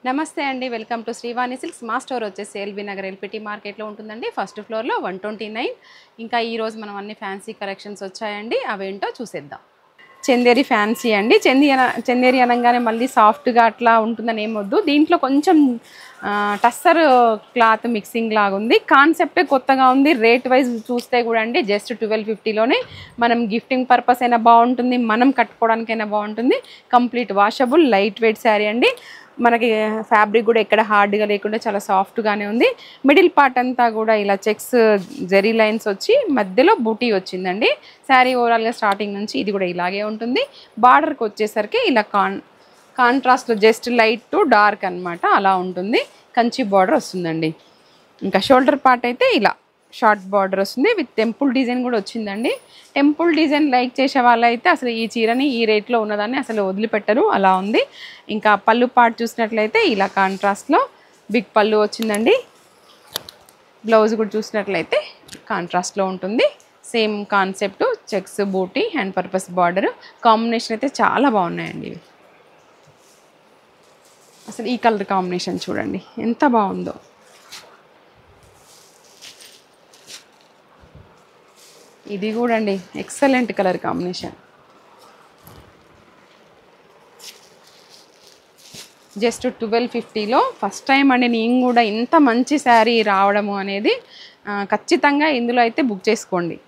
నమస్తే అండి, welcome to Srivani silks. మా స్టోర్ వచ్చేసి ఎల్బీ నగర్ ఎల్పిటి మార్కెట్లో ఉంటుందండి. ఫస్ట్ ఫ్లోర్లో 129. ఇంకా ఈరోజు మనం అన్ని ఫ్యాన్సీ కలెక్షన్స్ వచ్చాయండి, అవేంటో చూసేద్దాం. చందేరి ఫ్యాన్సీ అండి. చందేరి అనగానే మళ్ళీ సాఫ్ట్గా అట్లా ఉంటుందని ఏమొద్దు. దీంట్లో కొంచెం టస్సర్ క్లాత్ మిక్సింగ్ లాగా ఉంది. కాన్సెప్టే కొత్తగా ఉంది. రేట్ వైజ్ చూస్తే కూడా అండి జస్ట్ 1250లోనే మనం గిఫ్టింగ్ పర్పస్ అయినా బాగుంటుంది, మనం కట్టుకోవడానికైనా బాగుంటుంది. Complete washable light weight sari అండి. మనకి ఫ్యాబ్రిక్ కూడా ఎక్కడ హార్డ్గా లేకుండా చాలా సాఫ్ట్గానే ఉంది. మిడిల్ పార్ట్ అంతా కూడా ఇలా చెక్స్ జెరీ లైన్స్ వచ్చి మధ్యలో బూటీ వచ్చిందండి. శారీ ఓవరాల్గా స్టార్టింగ్ నుంచి ఇది కూడా ఇలాగే ఉంటుంది. బార్డర్కి వచ్చేసరికి ఇలా కాంట్రాస్ట్లో జస్ట్ లైట్ టు డార్క్ అనమాట, అలా ఉంటుంది. కంచి బార్డర్ వస్తుందండి. ఇంకా షోల్డర్ పార్ట్ అయితే ఇలా షార్ట్ బార్డర్ వస్తుంది విత్ టెంపుల్ డిజైన్ కూడా వచ్చిందండి. టెంపుల్ డిజైన్ లైక్ చేసే వాళ్ళైతే అసలు ఈ చీరని ఈ రేట్లో ఉన్నదాన్ని అసలు వదిలిపెట్టరు, అలా ఉంది. ఇంకా పళ్ళు పార్ట్ చూసినట్లయితే ఇలా కాంట్రాస్ట్లో బిగ్ పళ్ళు వచ్చిందండి. బ్లౌజ్ కూడా చూసినట్లయితే కాంట్రాస్ట్లో ఉంటుంది. సేమ్ కాన్సెప్ట్ చెక్స్ బూటీ హ్యాండ్ పర్పస్ బార్డర్ కాంబినేషన్ అయితే చాలా బాగున్నాయండి ఇవి. అసలు ఈ కలర్ కాంబినేషన్ చూడండి ఎంత బాగుందో. ఇది కూడా అండి ఎక్సలెంట్ కలర్ కాంబినేషన్. జస్ట్ 1250లో ఫస్ట్ టైం అండి నేను కూడా ఇంత మంచి శారీ రావడము అనేది. ఖచ్చితంగా ఇందులో అయితే బుక్ చేసుకోండి.